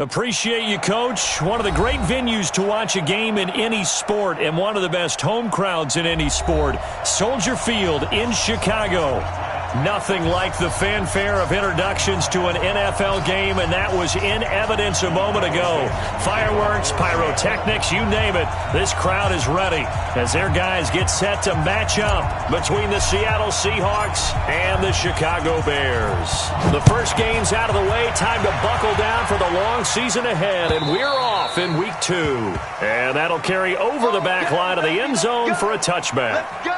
Appreciate you, Coach. One of the great venues to watch a game in any sport and one of the best home crowds in any sport. Soldier Field in Chicago. Nothing like the fanfare of introductions to an NFL game, and that was in evidence a moment ago. Fireworks, pyrotechnics, you name it. This crowd is ready as their guys get set to match up between the Seattle Seahawks and the Chicago Bears. The first game's out of the way. Time to buckle down for the long season ahead, and we're off in week 2. And that'll carry over the back line of the end zone for a touchback. Let's go.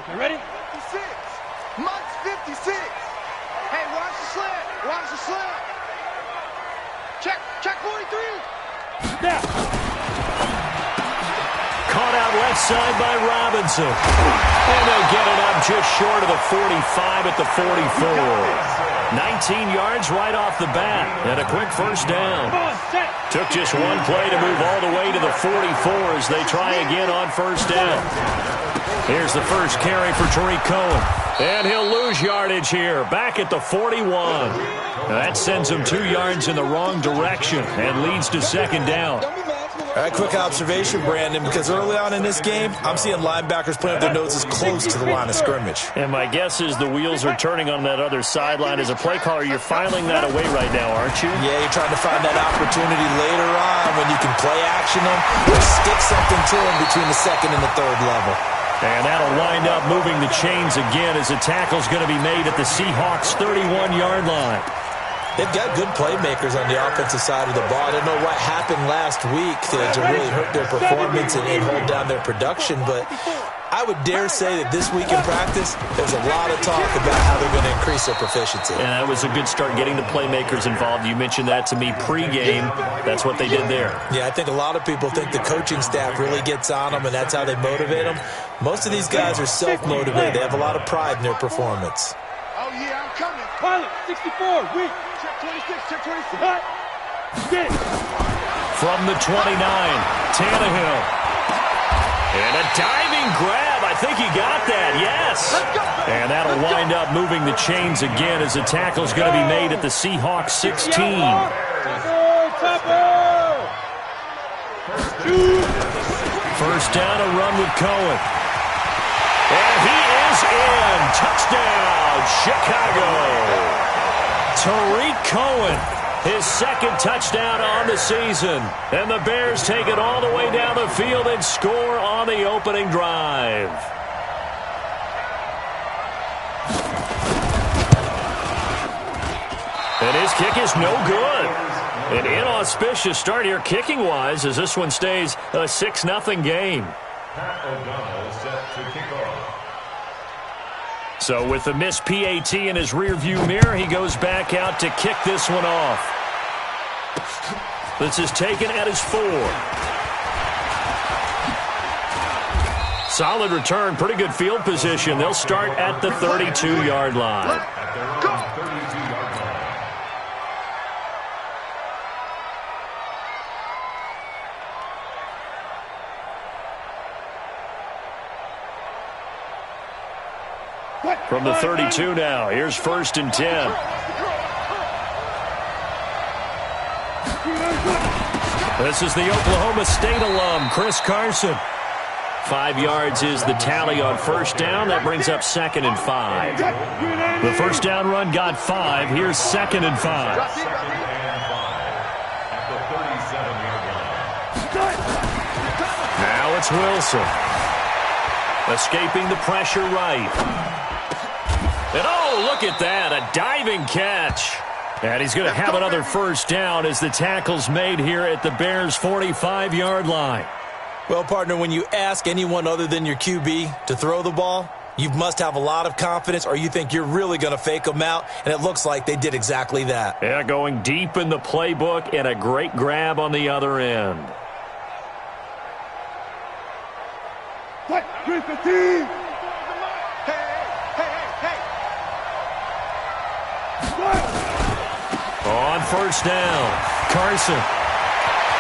You ready? 56. Mike's 56. Hey, watch the slant. Watch the slant. Check 43. Now. Caught out left side by Robinson. And they'll get it up just short of the 45 at the 44. 19 yards right off the bat. And a quick first down. Took just one play to move all the way to the 44 as they try again on first down. Here's the first carry for Tariq Cohen. And he'll lose yardage here. Back at the 41. That sends him 2 yards in the wrong direction and leads to second down. All right, quick observation, Brandon, because early on in this game, I'm seeing linebackers playing their noses close to the line of scrimmage. And my guess is the wheels are turning on that other sideline. As a play caller, you're filing that away right now, aren't you? Yeah, you're trying to find that opportunity later on when you can play action them or stick something to them between the second and the third level. And that'll wind up moving the chains again as the tackle's going to be made at the Seahawks' 31-yard line. They've got good playmakers on the offensive side of the ball. I don't know what happened last week to really hurt their performance and hold down their production, but I would dare say that this week in practice, there's a lot of talk about how they're going to increase their proficiency. And that was a good start getting the playmakers involved. You mentioned that to me pregame. That's what they did there. Yeah, I think a lot of people think the coaching staff really gets on them, and that's how they motivate them. Most of these guys are self-motivated. They have a lot of pride in their performance. Oh, yeah, I'm coming. Pilot, 64, weak. Check 26, check 26. Hot. Get. From the 29, Tannehill. And a diving grab. I think he got that, yes. And that'll wind up moving the chains again as the tackle's going to be made at the Seahawks 16. First down, a run with Cohen. And he is in. Touchdown, Chicago. Tariq Cohen, his second touchdown on the season. And the Bears take it all the way down the field and score on the opening drive. And his kick is no good. An inauspicious start here kicking-wise as this one stays a 6-0 game. So with the missed PAT in his rearview mirror, he goes back out to kick this one off. This is taken at his 4. Solid return, pretty good field position. They'll start at the 32-yard line. From the 32 now, here's 1st and 10. This is the Oklahoma State alum, Chris Carson. 5 yards is the tally on first down. That brings up 2nd and 5. The first down run got 5. Here's 2nd and 5. Now it's Wilson. Escaping the pressure right. And oh, look at that, a diving catch. And he's going to have another first down as the tackle's made here at the Bears' 45-yard line. Well, partner, when you ask anyone other than your QB to throw the ball, you must have a lot of confidence or you think you're really going to fake them out, and it looks like they did exactly that. Yeah, going deep in the playbook and a great grab on the other end. What? 315. On first down, Carson.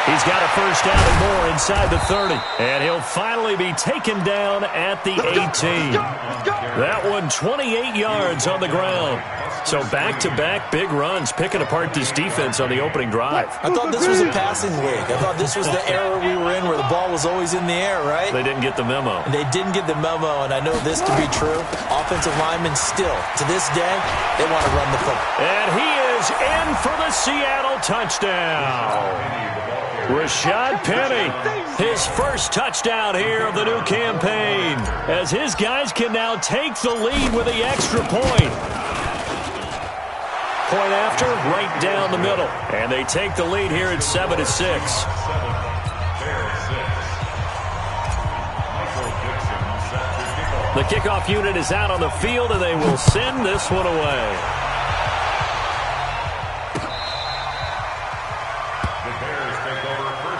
He's got a first down and more inside the 30. And he'll finally be taken down at the 18. That one 28 yards on the ground. So back-to-back big runs, picking apart this defense on the opening drive. I thought this was a passing league. I thought this was the era we were in where the ball was always in the air, right? They didn't get the memo. They didn't get the memo, and I know this to be true. Offensive linemen still, to this day, they want to run the football. And he is in for the Seattle touchdown. Rashad Penny, his first touchdown here of the new campaign, as his guys can now take the lead with the extra point. Point after, right down the middle. And they take the lead here at 7-6. The kickoff unit is out on the field, and they will send this one away.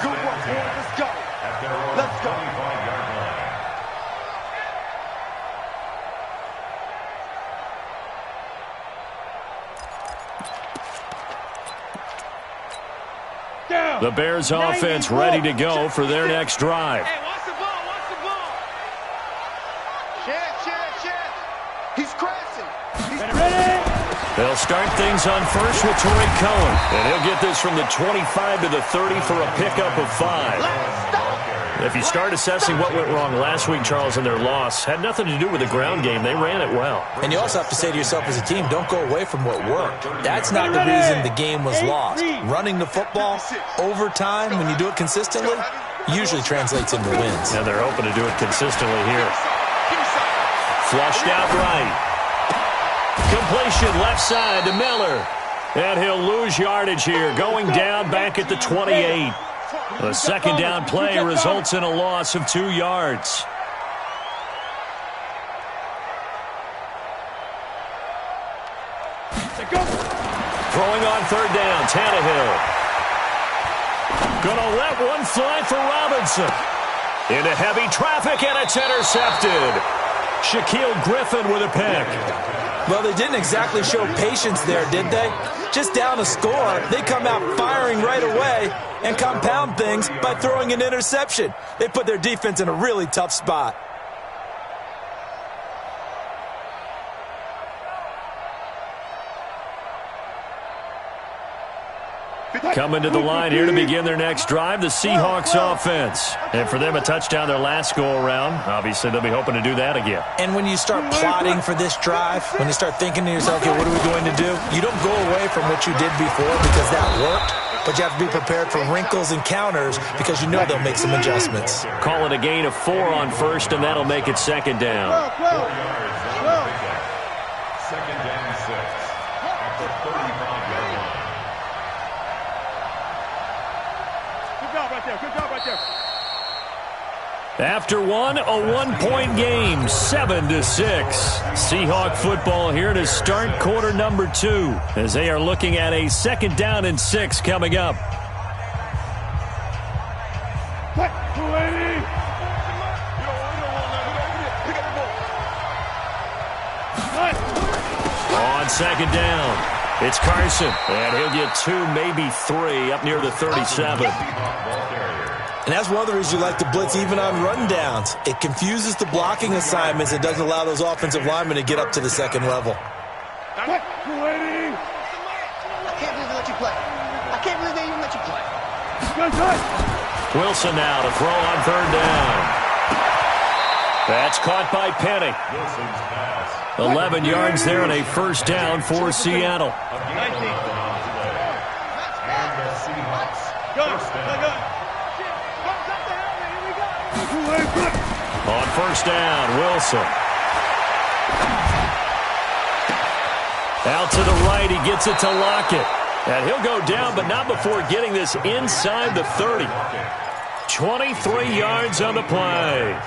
Good work, boys. Let's go. Let's go. The Bears offense ready to go for their next drive. Hey, watch the ball, watch the ball. Chad. He's crashing. Ready? They'll start things on first with Tariq Cohen. And he'll get this from the 25 to the 30 for a pickup of 5. If you start assessing what went wrong last week, Charles, in their loss, had nothing to do with the ground game. They ran it well. And you also have to say to yourself as a team, don't go away from what worked. That's not the reason the game was lost. Running the football over time, when you do it consistently, usually translates into wins. And they're hoping to do it consistently here. Flushed out right. Completion left side to Miller. And he'll lose yardage here, going down back at the 28. The second down play results in a loss of 2 yards. Throwing on third down, Tannehill. Gonna let one fly for Robinson. Into heavy traffic, and it's intercepted. Shaquille Griffin with a pick. Well, they didn't exactly show patience there, did they? Just down a score, they come out firing right away and compound things by throwing an interception. They put their defense in a really tough spot. Coming to the line here to begin their next drive, the Seahawks offense. And for them, a touchdown their last go-around. Obviously, they'll be hoping to do that again. And when you start plotting for this drive, when you start thinking to yourself, okay, what are we going to do? You don't go away from what you did before because that worked, but you have to be prepared for wrinkles and counters because you know they'll make some adjustments. Call it a gain of 4 on first, and that'll make it second down. Second down 6. At the 35-yard line. Good job right there. After one, a 1-point game, 7-6. Seahawk football here to start quarter number 2 as they are looking at a second down and 6 coming up. On second down, it's Carson, and he'll get 2, maybe 3 up near the 37. And that's one of the reasons you like to blitz even on rundowns. It confuses the blocking assignments and doesn't allow those offensive linemen to get up to the second level. I can't believe they let you play. I can't believe they even let you play. Wilson now to throw on third down. That's caught by Penny. 11 yards there and a first down for Seattle. On first down, Wilson. Out to the right, he gets it to Lockett. And he'll go down, but not before getting this inside the 30. 23 yards on the play.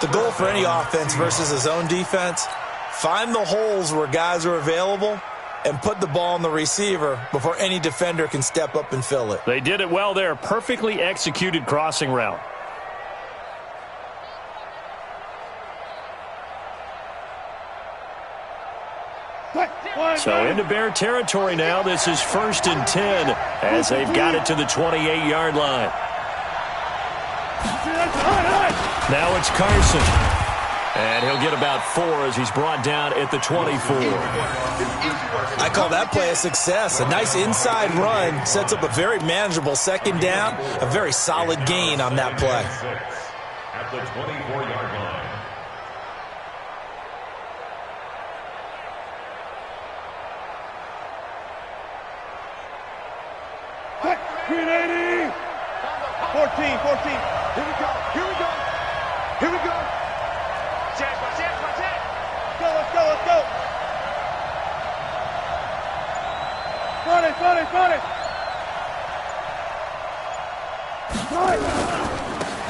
The goal for any offense versus his own defense, find the holes where guys are available and put the ball on the receiver before any defender can step up and fill it. They did it well there. Perfectly executed crossing route. So into Bear territory now. This is 1st and 10 as they've got it to the 28-yard line. Now it's Carson. And he'll get about 4 as he's brought down at the 24. I call that play a success. A nice inside run sets up a very manageable 2nd down. A very solid gain on that play. At the 24-yard line. Green 80. 14. Here we go. Here we go. Let's go. Front it.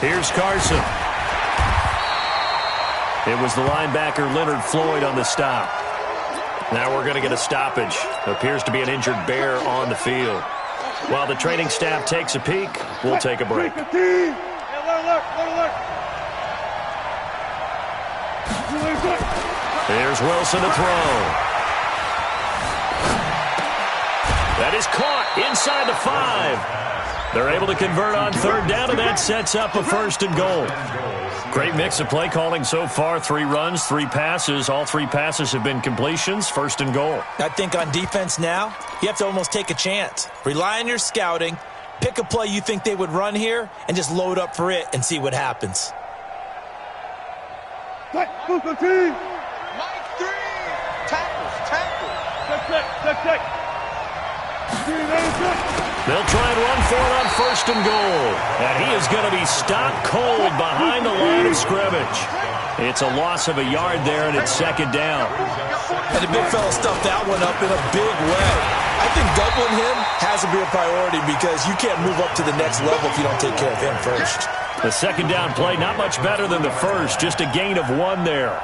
Here's Carson. It was the linebacker Leonard Floyd on the stop. Now we're going to get a stoppage. Appears to be an injured Bear on the field. While the training staff takes a peek, we'll take a break. Let her look. Here's Wilson to throw. That is caught inside the 5. They're able to convert on 3rd down, and that sets up a 1st and goal. Great mix of play calling so far. 3 runs, 3 passes. All 3 passes have been completions. 1st and goal. I think on defense now, you have to almost take a chance. Rely on your scouting. Pick a play you think they would run here, and just load up for it and see what happens. Mike 3. Tackles. Check. They'll try and run for it on 1st and goal. And he is going to be stopped cold behind the line of scrimmage. It's a loss of a yard there, and it's 2nd down. And the big fella stuffed that one up in a big way. I think doubling him has to be a priority because you can't move up to the next level if you don't take care of him first. The 2nd down play, not much better than the first, just a gain of 1 there.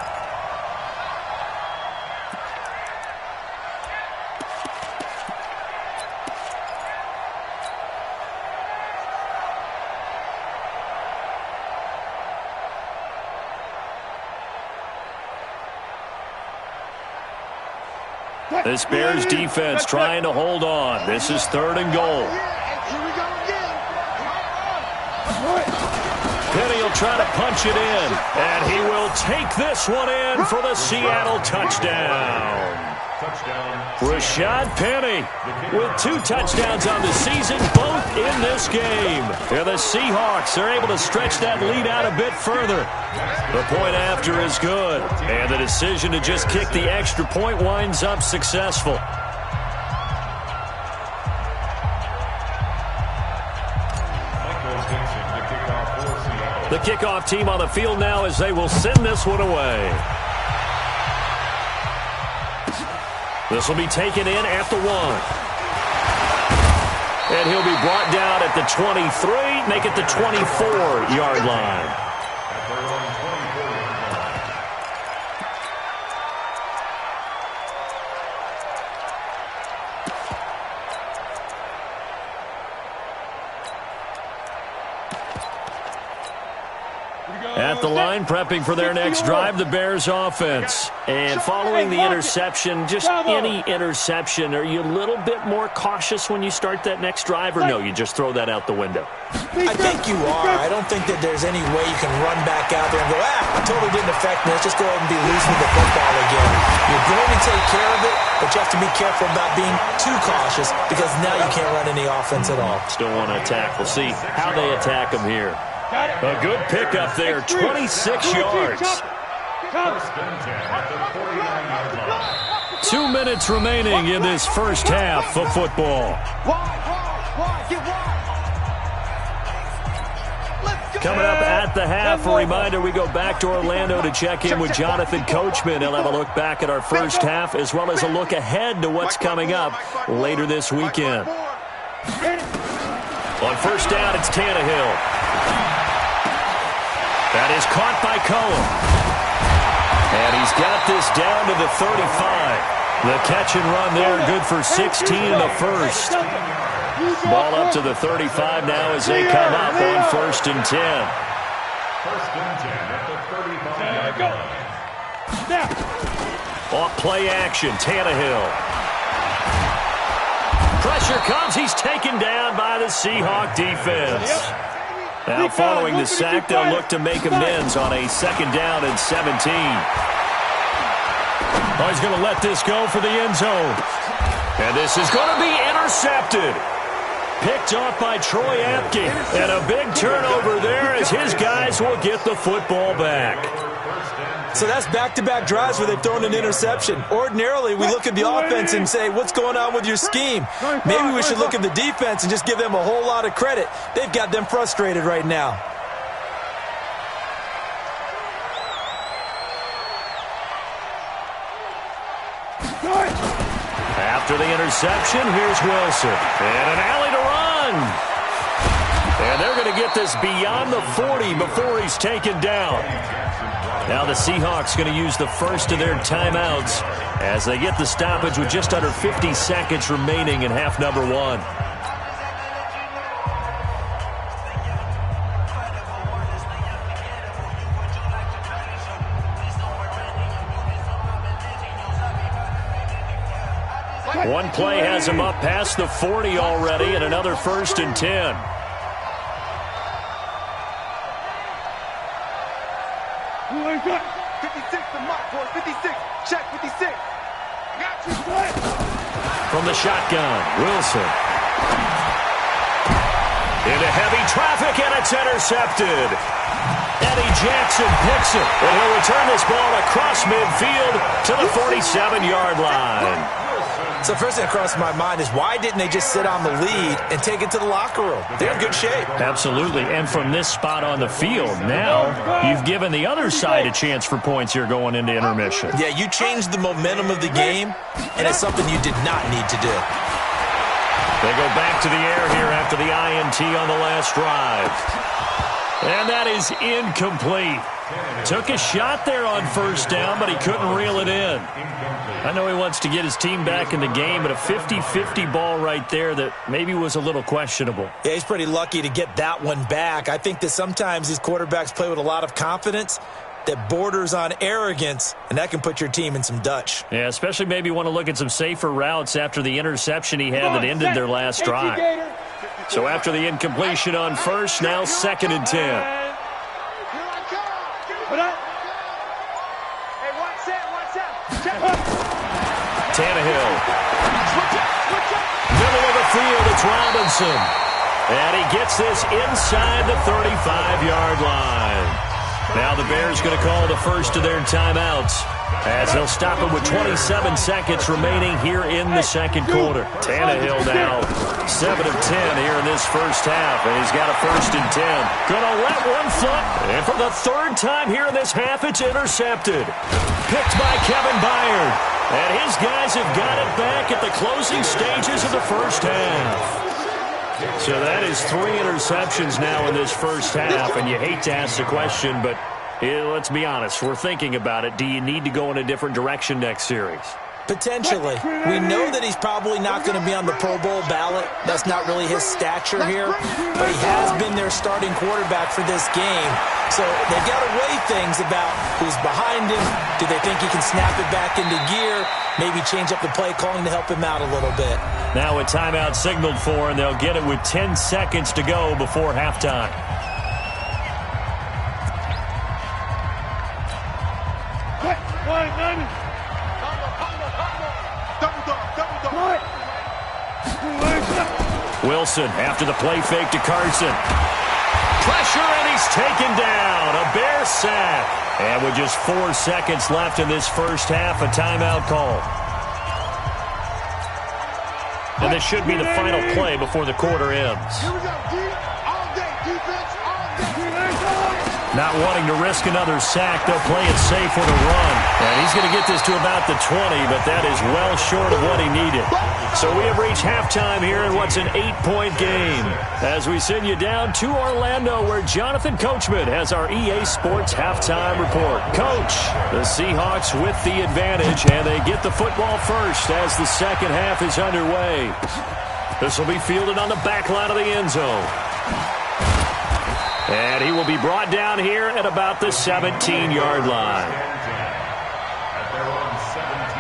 This Bears defense trying to hold on. This is 3rd and goal. Penny will try to punch it in, and he will take this one in for the Seattle touchdown. Rashad Penny with 2 touchdowns on the season, both in this game. And the Seahawks are able to stretch that lead out a bit further. The point after is good, and the decision to just kick the extra point winds up successful. The kickoff team on the field now as they will send this one away. This will be taken in at the 1. And he'll be brought down at the 23, make it the 24-yard line. At the line, prepping for their next drive, the Bears offense. And following the interception, just any interception, are you a little bit more cautious when you start that next drive, or no, you just throw that out the window? I think you are. I don't think that there's any way you can run back out there and go, totally didn't affect me. Let's just go ahead and be loose with the football again. You're going to take care of it, but you have to be careful about being too cautious because now you can't run any offense at all. Still want to attack. We'll see how they attack them here. A good pickup there, 26 yards. 2 minutes remaining in this first half of football. Coming up at the half, a reminder, we go back to Orlando to check in with Jonathan Coachman. He'll have a look back at our first half as well as a look ahead to what's coming up later this weekend. On first down, it's Tannehill. That is caught by Cohen. And he's got this down to the 35. The catch and run there, good for 16 in the first. Ball up to the 35 now as they come up on 1st and 10. 1st and 10 at the 35-yard line. Off play action, Tannehill. Pressure comes. He's taken down by the Seahawks defense. Now following the sack, they'll look to make amends on a 2nd down and 17. Oh, he's going to let this go for the end zone. And this is going to be intercepted. Picked off by Troy Apke. And a big turnover there as his guys will get the football back. So that's back-to-back drives where they've thrown an interception. Ordinarily, we look at the offense and say, what's going on with your scheme? Maybe we should look at the defense and just give them a whole lot of credit. They've got them frustrated right now. After the interception, here's Wilson. And an alley to run. And they're going to get this beyond the 40 before he's taken down. Now the Seahawks going to use the first of their timeouts as they get the stoppage with just under 50 seconds remaining in half number 1. One play has him up past the 40 already, and another 1st and 10. From the shotgun, Wilson. Into heavy traffic, and it's intercepted. Eddie Jackson picks it, and he'll return this ball across midfield to the 47-yard line. So first thing that crossed my mind is why didn't they just sit on the lead and take it to the locker room? They're in good shape. Absolutely, and from this spot on the field, now you've given the other side a chance for points here going into intermission. Yeah, you changed the momentum of the game, and it's something you did not need to do. They go back to the air here after the INT on the last drive. And that is incomplete. Took a shot there on 1st down, but he couldn't reel it in. I know he wants to get his team back in the game, but a 50-50 ball right there that maybe was a little questionable. Yeah, he's pretty lucky to get that one back. I think that sometimes these quarterbacks play with a lot of confidence that borders on arrogance, and that can put your team in some Dutch. Yeah, especially maybe want to look at some safer routes after the interception he had that ended their last drive. So after the incompletion on 1st, now 2nd and 10. Tannehill. Middle of the field, it's Robinson. And he gets this inside the 35-yard line. Now the Bears going to call the first of their timeouts as they'll stop it with 27 seconds remaining here in the 2nd quarter. Tannehill now 7 of 10 here in this first half, and he's got a 1st and 10. Going to let one flip, and for the 3rd time here in this half, it's intercepted. Picked by Kevin Byard, and his guys have got it back at the closing stages of the first half. So that is 3 interceptions now in this first half, and you hate to ask the question, but let's be honest, we're thinking about it. Do you need to go in a different direction next series? Potentially. We know that he's probably not going to be on the Pro Bowl ballot. That's not really his stature here. But he has been their starting quarterback for this game. So they've got to weigh things about who's behind him. Do they think he can snap it back into gear? Maybe change up the play calling to help him out a little bit. Now a timeout signaled for, and they'll get it with 10 seconds to go before halftime. Wilson after the play fake to Carson. Pressure, and he's taken down. A Bear sack. And with just 4 seconds left in this first half, a timeout call. And this should be the final play before the quarter ends. Here we go, D. All day, defense, all day. Not wanting to risk another sack, they'll play it safe with a run. And he's going to get this to about the 20, but that is well short of what he needed. So we have reached halftime here in what's an 8-point game. As we send you down to Orlando, where Jonathan Coachman has our EA Sports halftime report. Coach, the Seahawks with the advantage, and they get the football first as the second half is underway. This will be fielded on the back line of the end zone. And he will be brought down here at about the 17-yard line. At their own 17.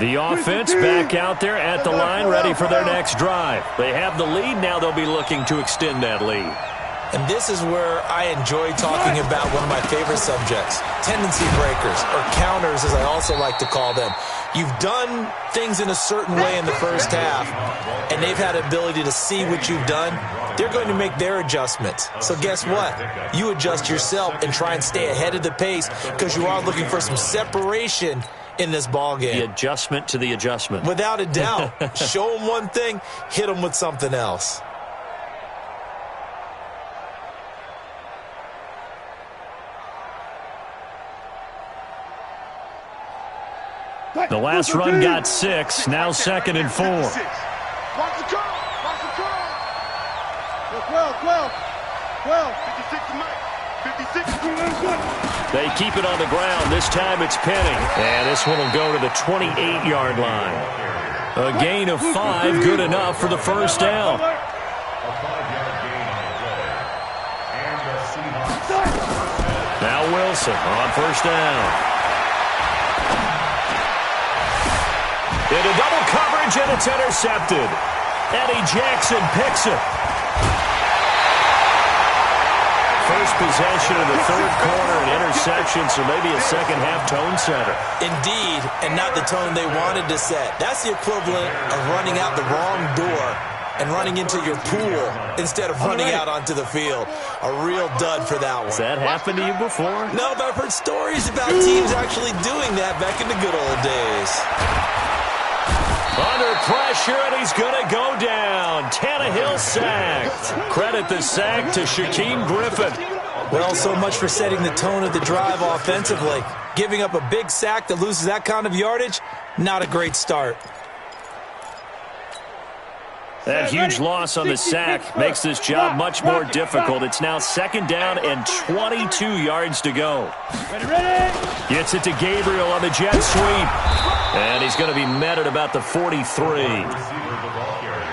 The offense back out there at the line, ready for their next drive. They have the lead. Now they'll be looking to extend that lead. And this is where I enjoy talking about one of my favorite subjects, tendency breakers, or counters as I also like to call them. You've done things in a certain way in the first half, and they've had the ability to see what you've done. They're going to make their adjustments. So guess what? You adjust yourself and try and stay ahead of the pace because you are looking for some separation in this ball game. The adjustment to the adjustment. Without a doubt. Show them one thing, hit them with something else. The last run got 6. Now 2nd and 4. Watch the curl. Watch the curl. 12. 56 to Mike. 56. They keep it on the ground. This time it's Penny. And this one will go to the 28-yard line. A gain of 5, good enough for the first down. A 5-yard gain on the play. And the Seahawks. Now Wilson on first down. Into double coverage, and it's intercepted. Eddie Jackson picks it. First possession of the third quarter, an interception, so maybe a second-half tone setter. Indeed, and not the tone they wanted to set. That's the equivalent of running out the wrong door and running into your pool instead of running out onto the field. A real dud for that one. Has that happened to you before? No, but I've heard stories about teams actually doing that back in the good old days. Under pressure, and he's going to go down. Tannehill sacked. Credit the sack to Shaquem Griffin. Well, so much for setting the tone of the drive offensively. Giving up a big sack that loses that kind of yardage, not a great start. That huge loss on the sack makes this job much more difficult. It's now 2nd down and 22 yards to go. Gets it to Gabriel on the jet sweep. And he's going to be met at about the 43.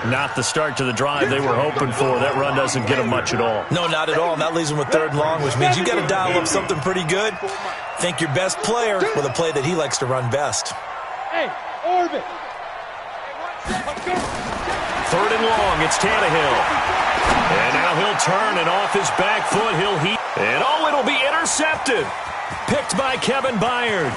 Not the start to the drive they were hoping for. That run doesn't get them much at all. No, not at all. And that leaves them with 3rd and long, which means you got to dial up something pretty good. Think your best player with a play that he likes to run best. Hey, orbit. 3rd and long, it's Tannehill. And now he'll turn, and off his back foot, he'll heat. And oh, it'll be intercepted. Picked by Kevin Byard.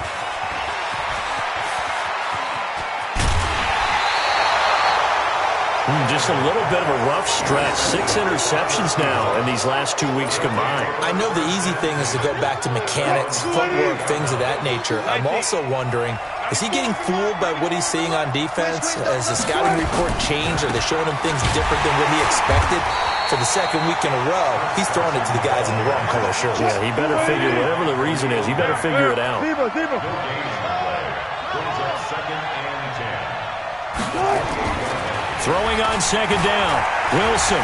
Just a little bit of a rough stretch. 6 interceptions now in these last 2 weeks combined. I know the easy thing is to go back to mechanics, footwork, things of that nature. I'm also wondering, is he getting fooled by what he's seeing on defense? Has the scouting report changed? Are they showing him things different than what he expected? For the 2nd week in a row, he's throwing it to the guys in the wrong color shirts. Yeah, he better figure, whatever the reason is, he better figure it out. Brings up 2nd and 10. Throwing on 2nd down. Wilson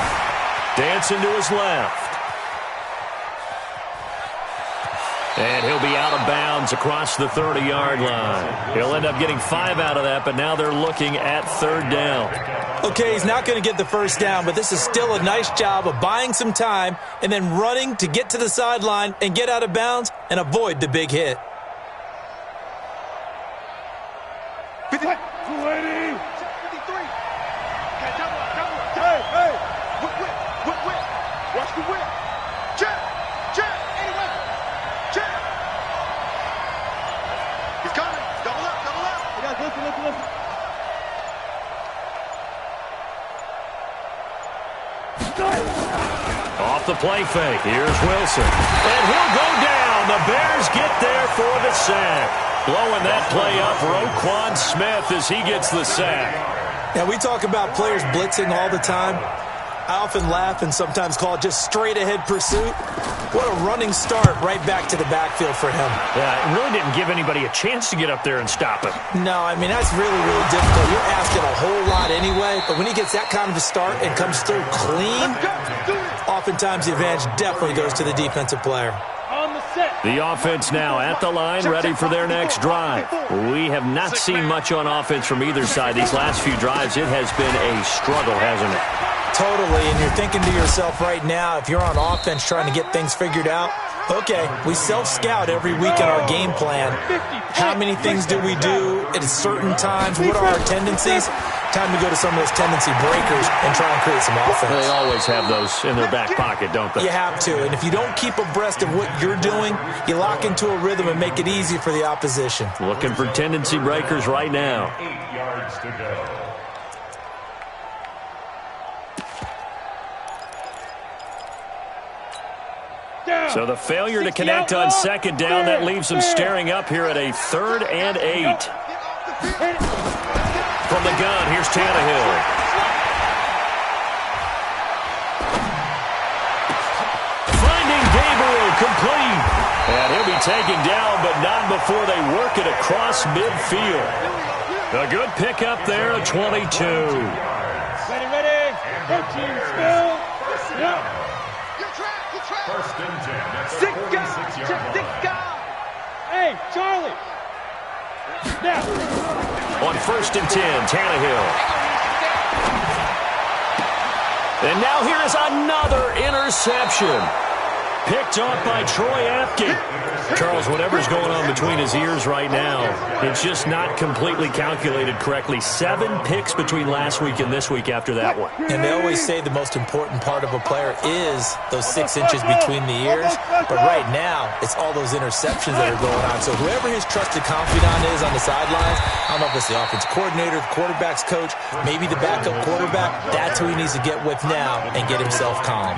dancing to his left. And he'll be out of bounds across the 30-yard line. He'll end up getting 5 out of that, but now they're looking at 3rd down. Okay, he's not going to get the first down, but this is still a nice job of buying some time and then running to get to the sideline and get out of bounds and avoid the big hit. 53. Whip. Watch the whip. Jab. Anyway. Jab. He's coming. Double up. You guys listen. Off the play fake. Here's Wilson. And he'll go down. The Bears get there for the sack. Blowing that play up, Roquan Smith as he gets the sack. Now, we talk about players blitzing all the time. I often laugh and sometimes call it just straight-ahead pursuit. What a running start right back to the backfield for him. Yeah, it really didn't give anybody a chance to get up there and stop him. No, I mean, that's really, really difficult. You're asking a whole lot anyway, but when he gets that kind of a start and comes through clean, oftentimes the advantage definitely goes to the defensive player. The offense now at the line, ready for their next drive. We have not seen much on offense from either side. These last few drives, it has been a struggle, hasn't it? Totally, and you're thinking to yourself right now, if you're on offense trying to get things figured out, Okay, we self-scout every week in our game plan. How many things do we do at certain times? What are our tendencies? Time to go to some of those tendency breakers and try and create some offense. They always have those in their back pocket, don't they? You have to, and if you don't keep abreast of what you're doing, you lock into a rhythm and make it easy for the opposition. Looking for tendency breakers right now. 8 yards to go. So the failure to connect on second down, that leaves them staring up here at a 3rd and 8. From the gun, here's Tannehill. Finding Gabriel, complete. And he'll be taken down, but not before they work it across midfield. A good pickup there at 22. Ready. 13, still. Yep. First and 10. That's a 46-yard line. Hey, Charlie. Now. On 1st and 10, Tannehill. And now here is another interception. Picked off by Troy Apke. Charles, whatever's going on between his ears right now, it's just not completely calculated correctly. 7 picks between last week and this week after that one. And they always say the most important part of a player is those 6 inches between the ears. But right now, it's all those interceptions that are going on. So whoever his trusted confidant is on the sidelines, I don't know if it's the offense coordinator, the quarterback's coach, maybe the backup quarterback, that's who he needs to get with now and get himself calm.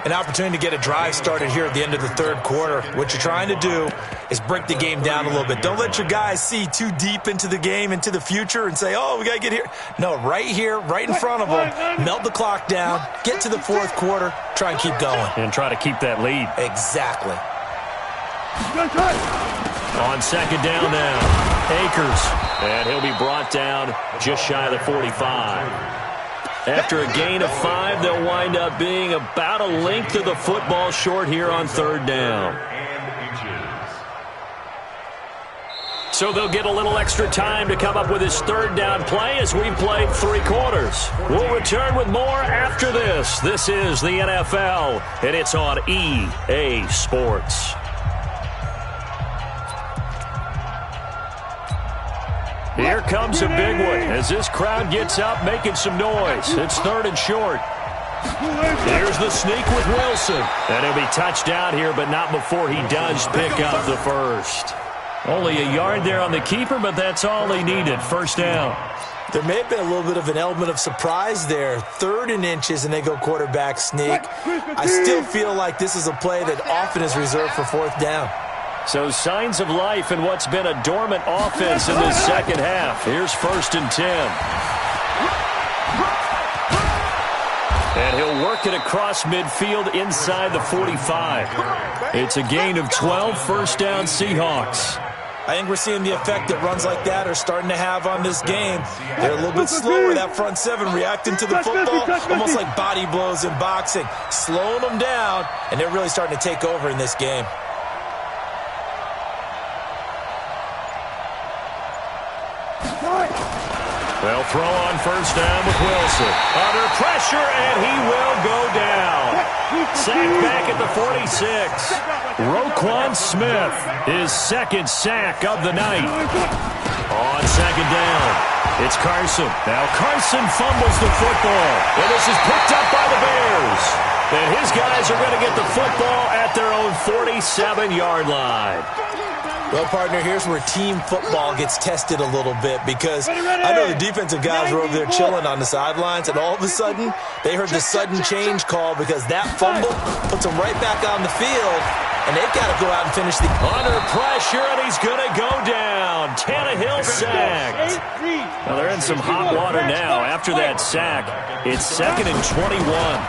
An opportunity to get a drive started here at the end of the 3rd quarter. What you're trying to do is break the game down a little bit. Don't let your guys see too deep into the game, into the future, and say, oh, we got to get here. No, right here, right in front of them, melt the clock down, get to the 4th quarter, try and keep going. And try to keep that lead. Exactly. On 2nd down now, Akers. And he'll be brought down just shy of the 45. After a gain of 5, they'll wind up being about a length of the football short here on 3rd down. So they'll get a little extra time to come up with his 3rd down play as we've played 3 quarters. We'll return with more after this. This is the NFL, and it's on EA Sports. Here comes a big one as this crowd gets up making some noise. It's 3rd and short. Here's the sneak with Wilson. And he'll be touched down here, but not before he does pick up the first. Only a yard there on the keeper, but that's all he needed. 1st down. There may have been a little bit of an element of surprise there. 3rd and inches, and they go quarterback sneak. I still feel like this is a play that often is reserved for 4th down. So signs of life in what's been a dormant offense in this 2nd half. Here's 1st and 10. And he'll work it across midfield inside the 45. It's a gain of 12, 1st down Seahawks. I think we're seeing the effect that runs like that are starting to have on this game. They're a little bit slower, that front 7, reacting to the football, almost like body blows in boxing, slowing them down, and they're really starting to take over in this game. They'll throw on 1st down with Wilson. Under pressure, and he will go down. Sacked back at the 46. Roquan Smith, his 2nd sack of the night. On 2nd down, it's Carson. Now Carson fumbles the football, and this is picked up by the Bears. And his guys are going to get the football at their own 47-yard line. Well, partner, here's where team football gets tested a little bit because I know the defensive guys were over there chilling on the sidelines, and all of a sudden, they heard the sudden change call because that fumble puts them right back on the field, and they've got to go out and finish the... Under pressure, and he's going to go down. Tannehill sacked. Well, they're in some hot water now. After that sack, it's 2nd and 21.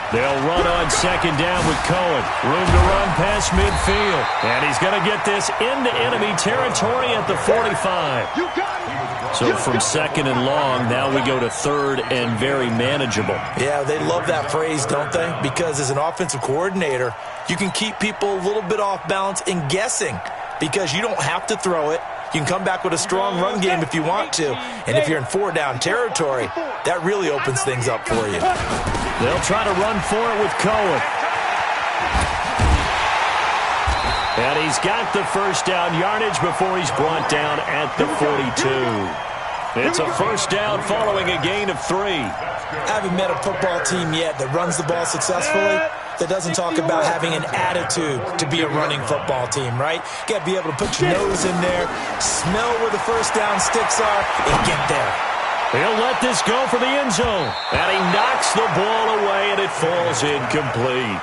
They'll run on 2nd down with Cohen. Room to run past midfield. And he's going to get this into enemy territory at the 45. So from 2nd and long, now we go to 3rd and very manageable. Yeah, they love that phrase, don't they? Because as an offensive coordinator, you can keep people a little bit off balance and guessing because you don't have to throw it. You can come back with a strong run game if you want to. And if you're in 4-down territory, that really opens things up for you. They'll try to run for it with Cohen. And he's got the first down yardage before he's brought down at the 42. It's a first down following a gain of 3. I haven't met a football team yet that runs the ball successfully that doesn't talk about having an attitude to be a running football team, right? You got to be able to put your nose in there, smell where the first down sticks are, and get there. He'll let this go for the end zone. And he knocks the ball away, and it falls incomplete.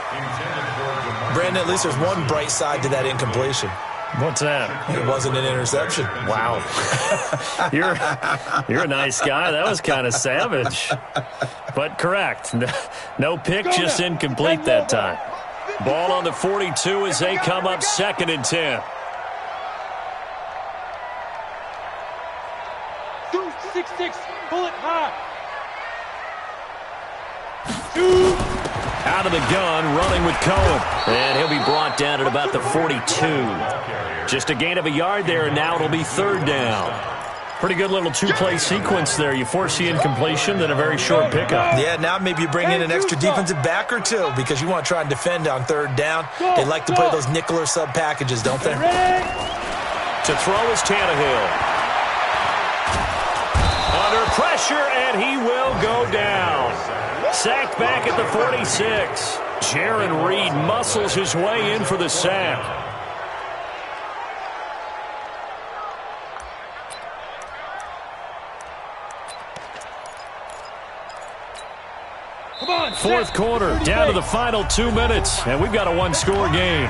Brandon, at least there's one bright side to that incompletion. What's that? It wasn't an interception. Wow. You're a nice guy. That was kind of savage. But correct. No pick, just incomplete that time. Ball on the 42 as they come up 2nd and 10. 2-6-6, pull it high. Out of the gun, running with Cohen. And he'll be brought down at about the 42. Just a gain of a yard there, and now it'll be 3rd down. Pretty good little 2-play sequence there. You force the incompletion, then a very short pickup. Yeah, now maybe you bring in an extra defensive back or two because you want to try and defend on 3rd down. They like to play those nickel or sub packages, don't they? To throw is Tannehill. Under pressure, and he will go down. Sacked back at the 46. Jaron Reed muscles his way in for the sack. Come on, 4th quarter, down to the final 2 minutes, and we've got a 1-score game.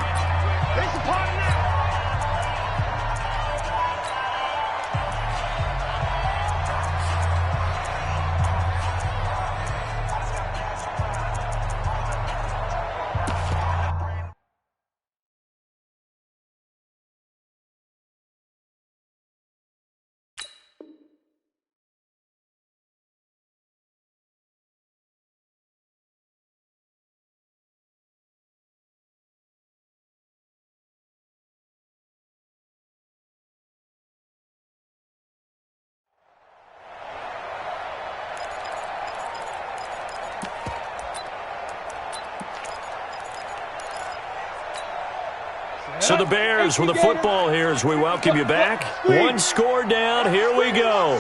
So the Bears with the football here as we welcome you back. 1 score down. Here we go.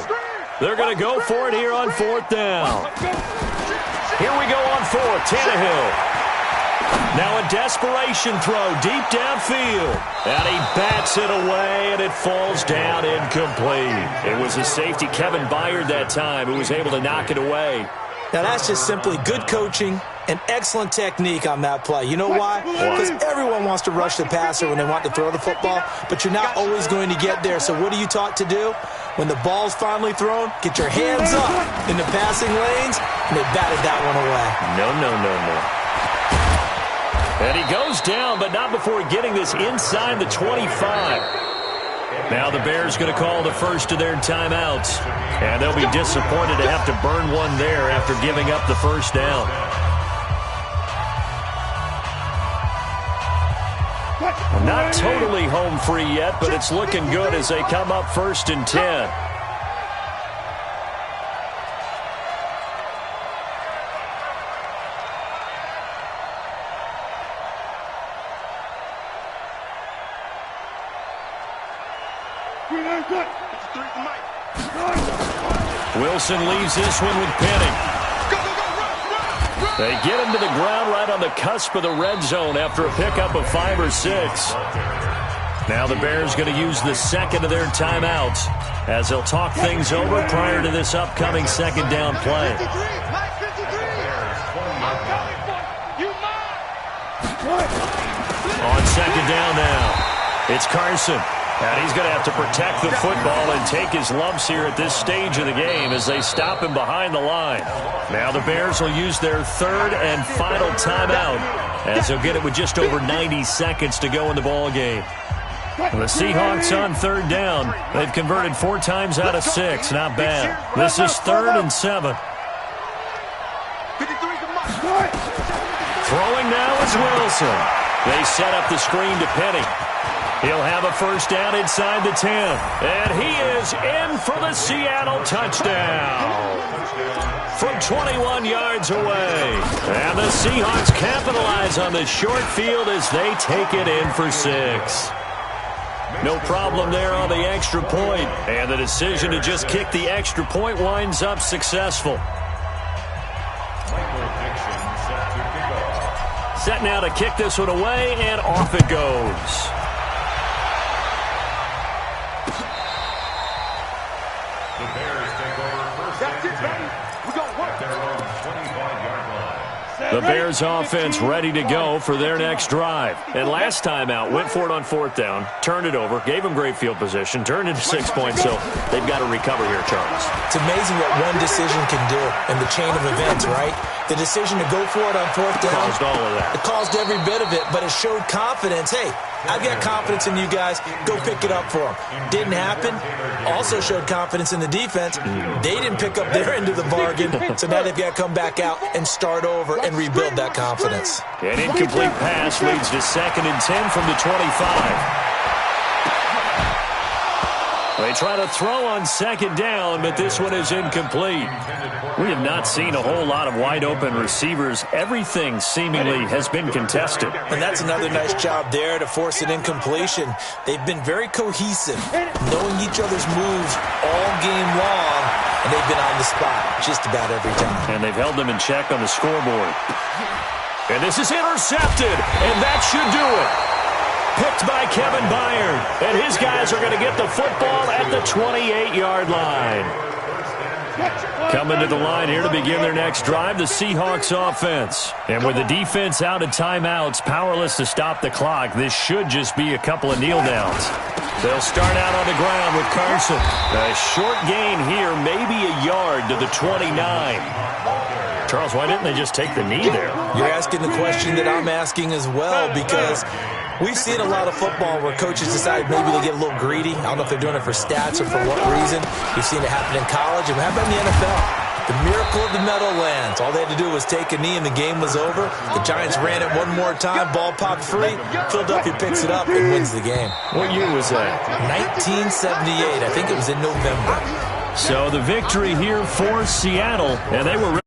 They're going to go for it here on 4th down. Here we go on 4th. Tannehill. Now a desperation throw deep downfield. And he bats it away, and it falls down incomplete. It was a safety, Kevin Byard, that time, who was able to knock it away. Now, that's just simply good coaching and excellent technique on that play. You know why? Because everyone wants to rush the passer when they want to throw the football, but you're not always going to get there. So what are you taught to do? When the ball's finally thrown, get your hands up in the passing lanes, and they batted that one away. No. And he goes down, but not before getting this inside the 25. Now the Bears going to call the first of their timeouts. And they'll be disappointed to have to burn one there after giving up the first down. Not totally home free yet, but it's looking good as they come up 1st and 10. Wilson leaves this one with Penning. They get him to the ground right on the cusp of the red zone after a pickup of 5 or 6. Now the Bears going to use the second of their timeouts as they'll talk things over prior to this upcoming 2nd down play. On 2nd down now, it's Carson. And he's going to have to protect the football and take his lumps here at this stage of the game as they stop him behind the line. Now the Bears will use their 3rd and final timeout as they'll get it with just over 90 seconds to go in the ball game. The Seahawks on 3rd down. They've converted 4 times out of 6. Not bad. This is 3rd and 7. Throwing now is Wilson. They set up the screen to Penning. He'll have a first down inside the 10. And he is in for the Seattle touchdown from 21 yards away. And the Seahawks capitalize on the short field as they take it in for 6. No problem there on the extra point. And the decision to just kick the extra point winds up successful. Set now to kick this one away, and off it goes. The Bears take over first and 10 at their own 25-yard line. The Bears offense ready to go for their next drive. And last time out, went for it on 4th down, turned it over, gave them great field position, turned into 6 points, so they've got to recover here, Charles. It's amazing what one decision can do in the chain of events, right? The decision to go for it on 4th down. Caused all of that. It caused every bit of it, but it showed confidence. Hey, I've got confidence in you guys. Go pick it up for them. Didn't happen. Also showed confidence in the defense. They didn't pick up their end of the bargain, so now they've got to come back out and start over and rebuild that confidence. An incomplete pass leads to 2nd and 10 from the 25. They try to throw on 2nd down, but this one is incomplete. We have not seen a whole lot of wide-open receivers. Everything seemingly has been contested. And that's another nice job there to force an incompletion. They've been very cohesive, knowing each other's moves all game long, and they've been on the spot just about every time. And they've held them in check on the scoreboard. And this is intercepted, and that should do it. Picked by Kevin Byard, and his guys are going to get the football at the 28-yard line. Coming to the line here to begin their next drive, the Seahawks offense. And with the defense out of timeouts, powerless to stop the clock, this should just be a couple of kneel downs. They'll start out on the ground with Carson. A short gain here, maybe a yard to the 29. Charles, why didn't they just take the knee there? You're asking the question that I'm asking as well, because we've seen a lot of football where coaches decide maybe they get a little greedy. I don't know if they're doing it for stats or for what reason. We've seen it happen in college, and how about in the NFL? The miracle of the Meadowlands. All they had to do was take a knee, and the game was over. The Giants ran it one more time. Ball popped free. Philadelphia picks it up and wins the game. What year was that? 1978. I think it was in November. So the victory here for Seattle, and they were